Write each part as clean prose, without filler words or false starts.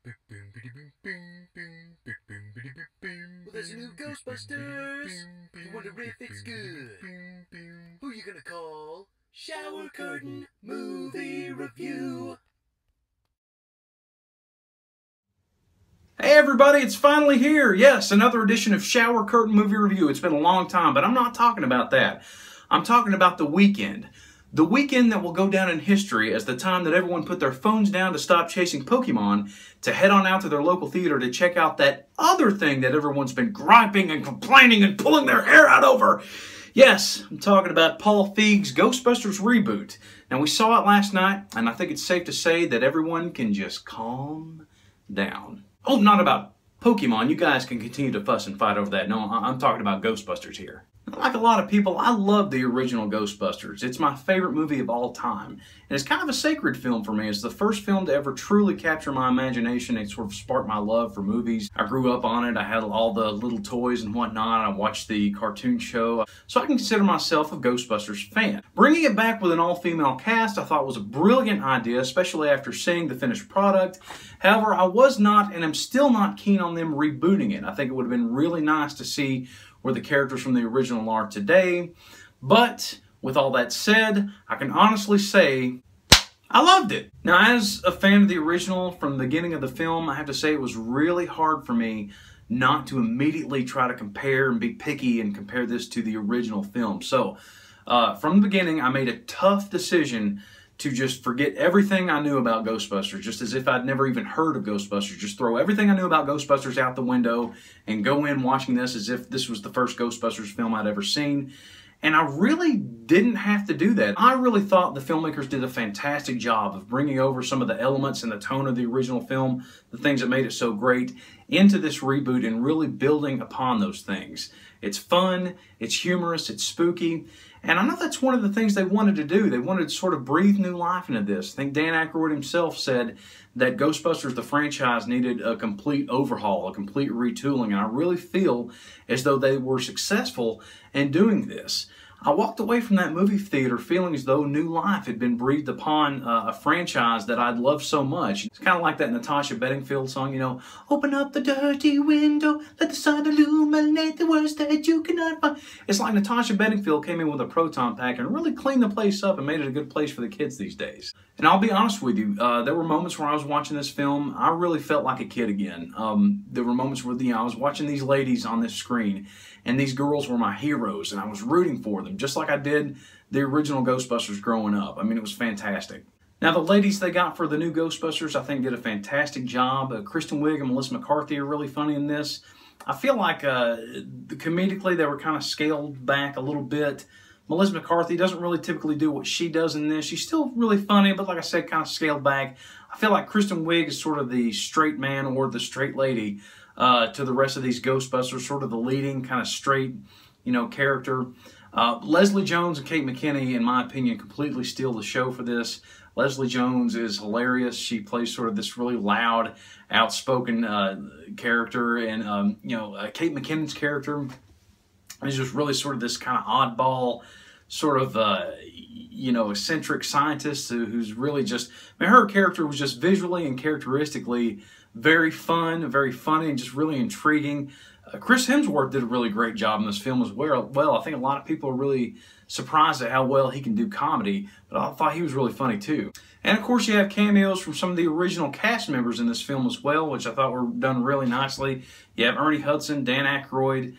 Well, there's a new Ghostbusters. You wonder if it's good. Who you gonna call? Shower Curtain Movie Review. Hey everybody, it's finally here. Yes, another edition of Shower Curtain Movie Review. It's been a long time, but I'm not talking about that. I'm talking about the weekend. The weekend that will go down in history as the time that everyone put their phones down to stop chasing Pokemon to head on out to their local theater to check out that other thing that everyone's been griping and complaining and pulling their hair out over. Yes, I'm talking about Paul Feig's Ghostbusters reboot. Now, we saw it last night, and I think it's safe to say that everyone can just calm down. Oh, not about Pokemon. You guys can continue to fuss and fight over that. No, I'm talking about Ghostbusters here. Like a lot of people, I love the original Ghostbusters. It's my favorite movie of all time. And it's kind of a sacred film for me. It's the first film to ever truly capture my imagination. It sort of sparked my love for movies. I grew up on it. I had all the little toys and whatnot. I watched the cartoon show. So I can consider myself a Ghostbusters fan. Bringing it back with an all-female cast I thought was a brilliant idea, especially after seeing the finished product. However, I was not and am still not keen on them rebooting it. I think it would have been really nice to see where the characters from the original are today. But with all that said, I can honestly say I loved it. Now, as a fan of the original from the beginning of the film, I have to say it was really hard for me not to immediately try to compare and be picky and compare this to the original film. So from the beginning, I made a tough decision to just forget everything I knew about Ghostbusters, just as if I'd never even heard of Ghostbusters. Just throw everything I knew about Ghostbusters out the window and go in watching this as if this was the first Ghostbusters film I'd ever seen. And I really didn't have to do that. I really thought the filmmakers did a fantastic job of bringing over some of the elements and the tone of the original film, the things that made it so great, into this reboot and really building upon those things. It's fun, it's humorous, it's spooky, and I know that's one of the things they wanted to do. They wanted to sort of breathe new life into this. I think Dan Aykroyd himself said that Ghostbusters, the franchise, needed a complete overhaul, a complete retooling, and I really feel as though they were successful in doing this. I walked away from that movie theater feeling as though new life had been breathed upon a franchise that I'd loved so much. It's kind of like that Natasha Bedingfield song, you know, open up the dirty window, let the sun illuminate the words that you cannot find. It's like Natasha Bedingfield came in with a proton pack and really cleaned the place up and made it a good place for the kids these days. And I'll be honest with you, there were moments where I was watching this film, I really felt like a kid again. There were moments where I was watching these ladies on this screen, and these girls were my heroes, and I was rooting for them, just like I did the original Ghostbusters growing up. I mean, it was fantastic. Now, the ladies they got for the new Ghostbusters, I think, did a fantastic job. Kristen Wiig and Melissa McCarthy are really funny in this. I feel like comedically they were kind of scaled back a little bit. Melissa McCarthy doesn't really typically do what she does in this. She's still really funny, but like I said, kind of scaled back. I feel like Kristen Wiig is sort of the straight man or the straight lady to the rest of these Ghostbusters, sort of the leading kind of straight, you know, character. Leslie Jones and Kate McKinney, in my opinion, completely steal the show for this. Leslie Jones is hilarious. She plays sort of this really loud, outspoken character, and Kate McKinnon's character is just really sort of this kind of oddball, sort of eccentric scientist who's really just. I mean, her character was just visually and characteristically very fun, very funny, and just really intriguing. Chris Hemsworth did a really great job in this film as well. I think a lot of people are really surprised at how well he can do comedy, but I thought he was really funny too. And of course, you have cameos from some of the original cast members in this film as well, which I thought were done really nicely. You have Ernie Hudson, Dan Aykroyd,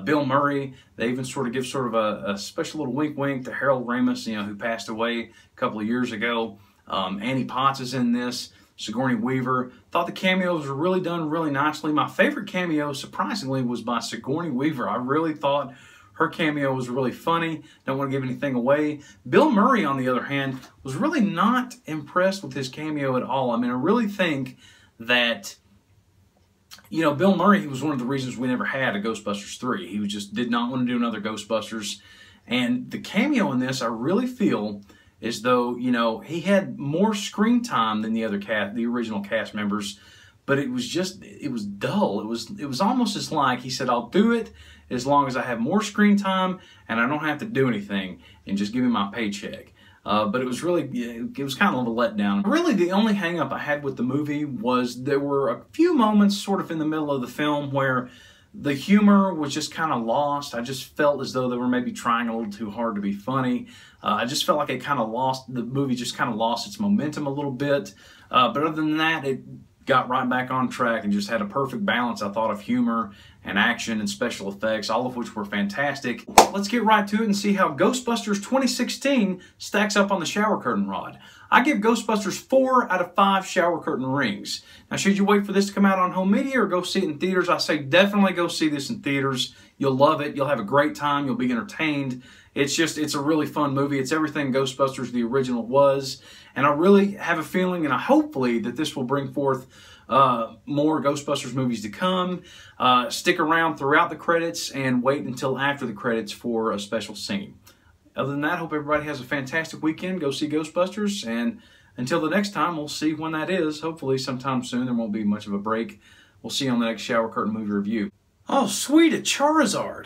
Bill Murray. They even sort of give sort of a special little wink-wink to Harold Ramis, who passed away a couple of years ago. Annie Potts is in this. Sigourney Weaver. Thought the cameos were really done really nicely. My favorite cameo, surprisingly, was by Sigourney Weaver. I really thought her cameo was really funny. Don't want to give anything away. Bill Murray, on the other hand, was really not impressed with his cameo at all. I mean, I really think that, Bill Murray, he was one of the reasons we never had a Ghostbusters 3. He just did not want to do another Ghostbusters. And the cameo in this, I really feel as though, he had more screen time than the original cast members, but it was dull. It was almost as like he said, I'll do it as long as I have more screen time and I don't have to do anything and just give me my paycheck. But it was really, it was kind of a letdown. Really, the only hang-up I had with the movie was there were a few moments sort of in the middle of the film where the humor was just kind of lost. I just felt as though they were maybe trying a little too hard to be funny. I just felt like the movie just kind of lost its momentum a little bit. But other than that, it got right back on track and just had a perfect balance, I thought, of humor and action and special effects, all of which were fantastic. Let's get right to it and see how Ghostbusters 2016 stacks up on the shower curtain rod. I give Ghostbusters 4 out of 5 shower curtain rings. Now, should you wait for this to come out on home media or go see it in theaters? I say definitely go see this in theaters. You'll love it. You'll have a great time. You'll be entertained. It's a really fun movie. It's everything Ghostbusters the original was. And I really have a feeling, and hopefully, that this will bring forth more Ghostbusters movies to come. Stick around throughout the credits and wait until after the credits for a special scene. Other than that, hope everybody has a fantastic weekend. Go see Ghostbusters, and until the next time, we'll see when that is. Hopefully sometime soon. There won't be much of a break. We'll see you on the next Shower Curtain Movie Review. Oh, sweet, a Charizard.